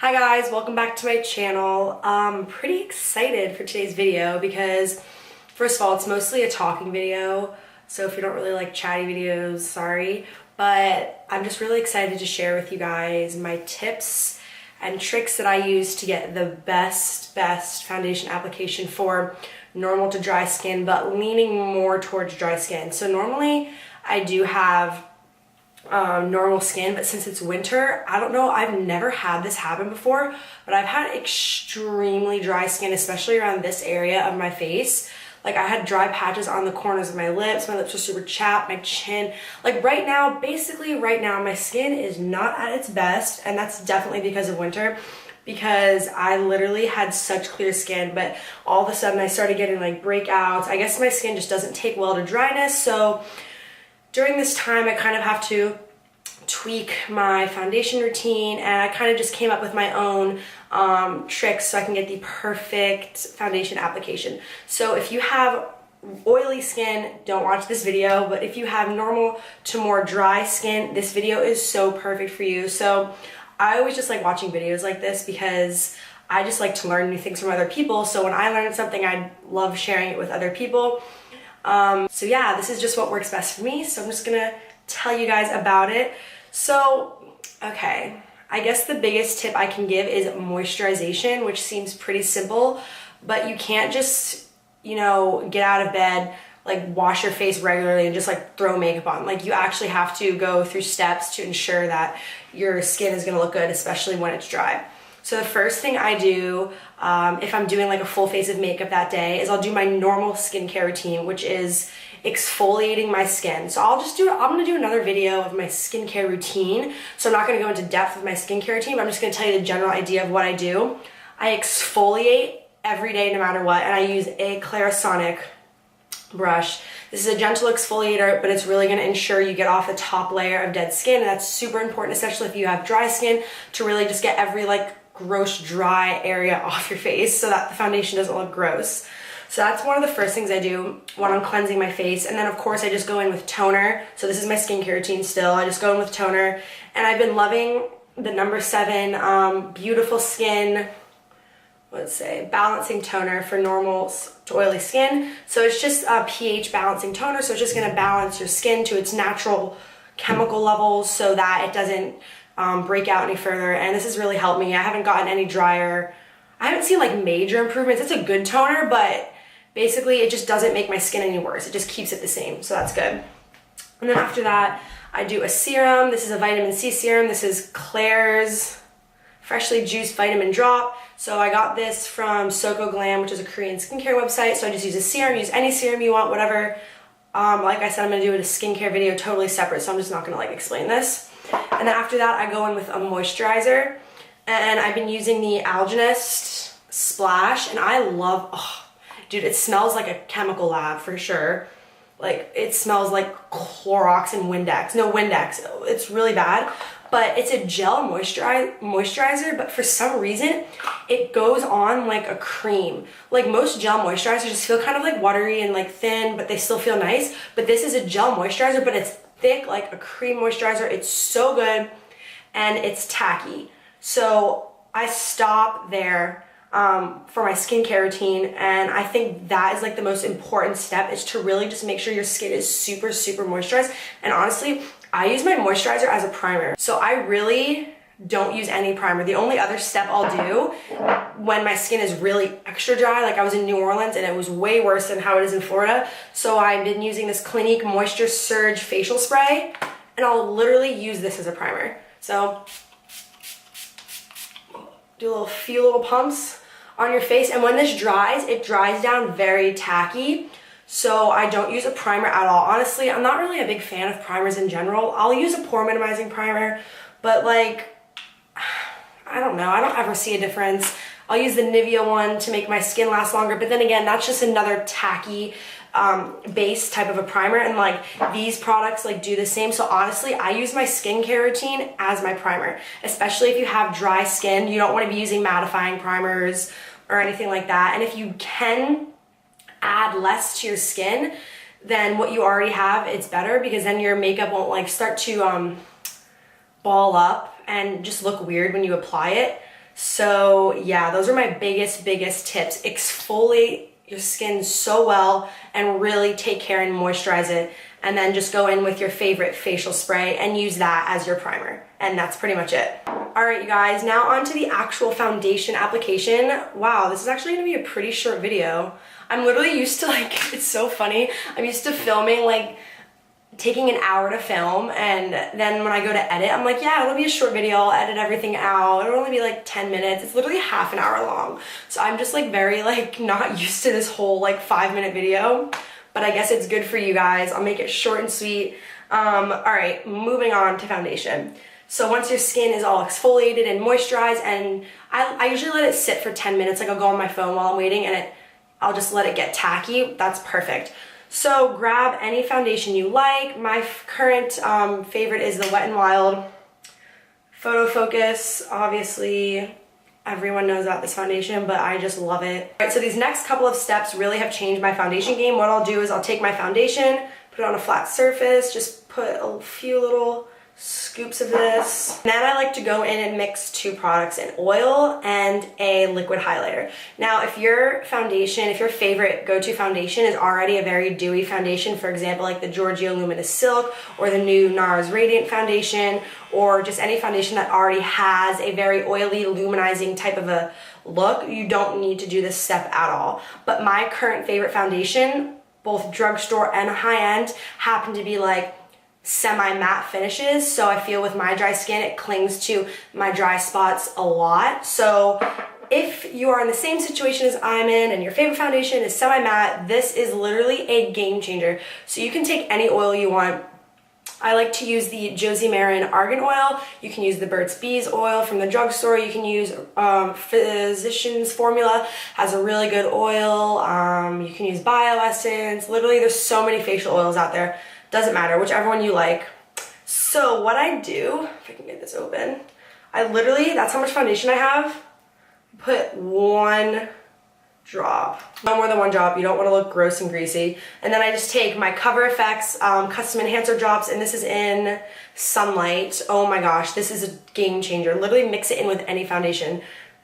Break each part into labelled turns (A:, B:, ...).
A: Hi guys, welcome back to my channel. I'm pretty excited for today's video because first of all, it's mostly a talking video. So if you don't really like chatty videos, sorry. But I'm just really excited to share with you guys my tips and tricks that I use to get the best foundation application for normal to dry skin, but leaning more towards dry skin. So normally I do have normal skin, but since it's winter, I don't know, I've never had this happen before, but I've had extremely dry skin, especially around this area of my face. Like I had dry patches on the corners of my lips were super chapped, my chin. Like right now, basically right now, my skin is not at its best, and that's definitely because of winter, because I literally had such clear skin, but all of a sudden I started getting like breakouts. I guess my skin just doesn't take well to dryness, so during this time, I kind of have to tweak my foundation routine, and I kind of just came up with my own tricks so I can get the perfect foundation application. So if you have oily skin, don't watch this video, but if you have normal to more dry skin, this video is so perfect for you. So I always just like watching videos like this because I just like to learn new things from other people. So when I learn something, I love sharing it with other people. So yeah, this is just what works best for me, so I'm just gonna tell you guys about it. So, okay, I guess the biggest tip I can give is moisturization, which seems pretty simple, but you can't just, you know, get out of bed, like wash your face regularly and just like throw makeup on. Like you actually have to go through steps to ensure that your skin is gonna look good, especially when it's dry. So the first thing I do, if I'm doing like a full face of makeup that day, is I'll do my normal skincare routine, which is exfoliating my skin. So I'm gonna do another video of my skincare routine. So I'm not gonna go into depth with my skincare routine, but I'm just gonna tell you the general idea of what I do. I exfoliate every day no matter what, and I use a Clarisonic brush. This is a gentle exfoliator, but it's really gonna ensure you get off the top layer of dead skin, and that's super important, especially if you have dry skin, to really just get every like gross dry area off your face so that the foundation doesn't look gross. So that's one of the first things I do when I'm cleansing my face. And then of course I just go in with toner. So this is my skincare routine still. I just go in with toner, and I've been loving the number 7 Beautiful Skin, let's say, balancing toner for normal to oily skin. So it's just a pH balancing toner. So it's just gonna balance your skin to its natural chemical levels so that it doesn't break out any further. And this has really helped me. I haven't gotten any drier. I haven't seen like major improvements. It's a good toner, but basically it just doesn't make my skin any worse. It just keeps it the same, so that's good. And then after that, I do a serum. This is a vitamin C serum. This is Claire's Freshly Juiced Vitamin Drop. So I got this from Soko Glam, which is a Korean skincare website. So I just use a serum. Use any serum you want, whatever. Like I said, I'm gonna do a skincare video totally separate, so I'm just not gonna like explain this. And then after that, I go in with a moisturizer, and I've been using the Algenist Splash, and I love, oh, dude, it smells like a chemical lab for sure. Like it smells like Clorox and Windex. No, Windex, it's really bad, but it's a gel moisturizer, but for some reason, it goes on like a cream. Like most gel moisturizers just feel kind of like watery and like thin, but they still feel nice. But this is a gel moisturizer, but it's thick like a cream moisturizer. It's so good, and it's tacky. So I stop there for my skincare routine, and I think that is like the most important step, is to really just make sure your skin is super moisturized. And honestly, I use my moisturizer as a primer, so I really don't use any primer. The only other step I'll do when my skin is really extra dry, like I was in New Orleans and it was way worse than how it is in Florida, so I've been using this Clinique Moisture Surge facial spray, and I'll literally use this as a primer. So do a few little pumps on your face, and when this dries, it dries down very tacky, so I don't use a primer at all. Honestly, I'm not really a big fan of primers in general. I'll use a pore minimizing primer, but like, I don't know, I don't ever see a difference. I'll use the Nivea one to make my skin last longer, but then again, that's just another tacky base type of a primer, and like these products like do the same. So honestly, I use my skincare routine as my primer, especially if you have dry skin. You don't want to be using mattifying primers or anything like that. And if you can add less to your skin than what you already have, it's better, because then your makeup won't like start to ball up and just look weird when you apply it. So yeah, those are my biggest tips. Exfoliate your skin so well and really take care and moisturize it, and then just go in with your favorite facial spray and use that as your primer, and that's pretty much it. All right, you guys, now on to the actual foundation application. Wow, this is actually gonna be a pretty short video. I'm literally used to, like, it's so funny, I'm used to filming, like, taking an hour to film, and then when I go to edit, I'm like, yeah, it'll be a short video, I'll edit everything out, it'll only be like 10 minutes, it's literally half an hour long. So I'm just like very like not used to this whole like 5-minute video, but I guess it's good for you guys. I'll make it short and sweet. All right, moving on to foundation. So once your skin is all exfoliated and moisturized, and I usually let it sit for 10 minutes, like I'll go on my phone while I'm waiting, and I'll just let it get tacky. That's perfect. So grab any foundation you like. My current favorite is the Wet n Wild Photo Focus. Obviously, everyone knows about this foundation, but I just love it. All right, so these next couple of steps really have changed my foundation game. What I'll do is I'll take my foundation, put it on a flat surface, just put a few little scoops of this. And then I like to go in and mix 2 products, an oil and a liquid highlighter. Now, if your foundation, if your favorite go-to foundation is already a very dewy foundation, for example, like the Giorgio Luminous Silk or the new NARS Radiant Foundation, or just any foundation that already has a very oily, luminizing type of a look, you don't need to do this step at all. But my current favorite foundation, both drugstore and high-end, happen to be like semi-matte finishes, so I feel with my dry skin it clings to my dry spots a lot. So if you are in the same situation as I'm in and your favorite foundation is semi-matte, this is literally a game changer. So you can take any oil you want. I like to use the Josie Maran Argan Oil. You can use the Burt's Bees oil from the drugstore. You can use Physicians Formula, has a really good oil. You can use Bioessence. Literally, there's so many facial oils out there. Doesn't matter, whichever one you like. So what I do, if I can get this open, I literally, that's how much foundation I have, put 1 drop. No more than 1 drop, you don't want to look gross and greasy. And then I just take my Cover FX Custom Enhancer drops, and this is in Sunlight. Oh my gosh, this is a game changer. Literally mix it in with any foundation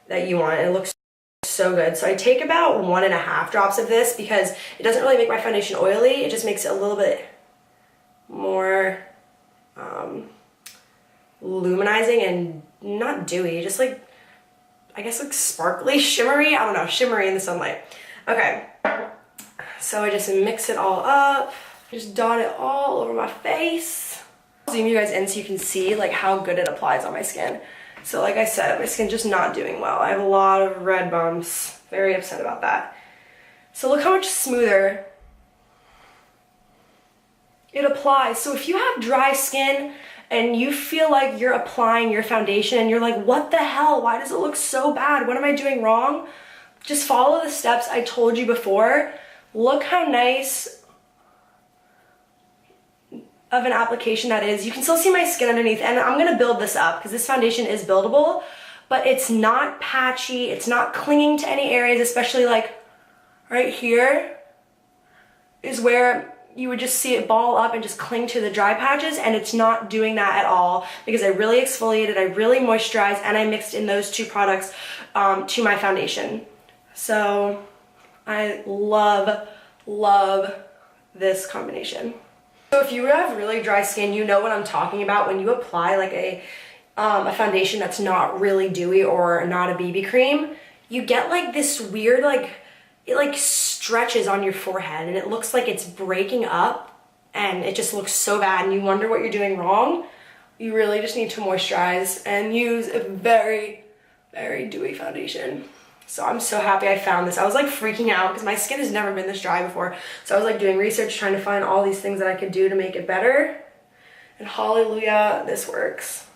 A: that you want. It looks so good. So I take about 1.5 drops of this because it doesn't really make my foundation oily, it just makes it a little bit more luminizing and not dewy, just like, I guess like sparkly, shimmery, I don't know, shimmery in the sunlight. Okay, so I just mix it all up, just dot it all over my face. I'll zoom you guys in so you can see like how good it applies on my skin. So like I said, my skin's just not doing well. I have a lot of red bumps, very upset about that. So look how much smoother it applies. So if you have dry skin and you feel like you're applying your foundation and you're like, what the hell, why does it look so bad, what am I doing wrong? Just follow the steps I told you before. Look how nice of an application that is. You can still see my skin underneath, and I'm gonna build this up because this foundation is buildable, but it's not patchy, it's not clinging to any areas, especially like right here is where you would just see it ball up and just cling to the dry patches, and it's not doing that at all because I really exfoliated, I really moisturized, and I mixed in those 2 products to my foundation. So I love this combination. So if you have really dry skin, you know what I'm talking about when you apply like a foundation that's not really dewy or not a BB cream, you get like this weird like, it like stretches on your forehead and it looks like it's breaking up and it just looks so bad and you wonder what you're doing wrong. You really just need to moisturize and use a very dewy foundation. So I'm so happy I found this. I was like freaking out because my skin has never been this dry before. So I was like doing research trying to find all these things that I could do to make it better. And hallelujah, this works.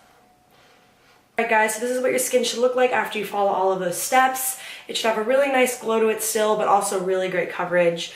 A: Alright guys, so this is what your skin should look like after you follow all of those steps. It should have a really nice glow to it still, but also really great coverage.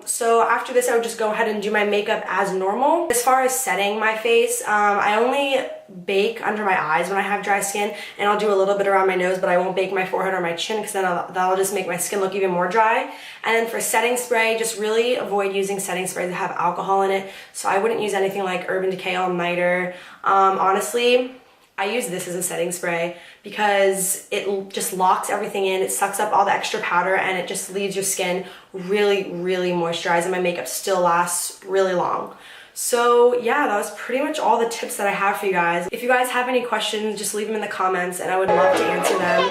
A: So after this, I would just go ahead and do my makeup as normal. As far as setting my face, I only bake under my eyes when I have dry skin, and I'll do a little bit around my nose, but I won't bake my forehead or my chin because then that'll just make my skin look even more dry. And then for setting spray, just really avoid using setting sprays that have alcohol in it. So I wouldn't use anything like Urban Decay All Nighter. Honestly, I use this as a setting spray because it just locks everything in. It sucks up all the extra powder and it just leaves your skin really, really moisturized, and my makeup still lasts really long. So yeah, that was pretty much all the tips that I have for you guys. If you guys have any questions, just leave them in the comments and I would love to answer them.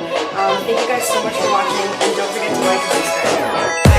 A: Thank you guys so much for watching, and don't forget to like and subscribe.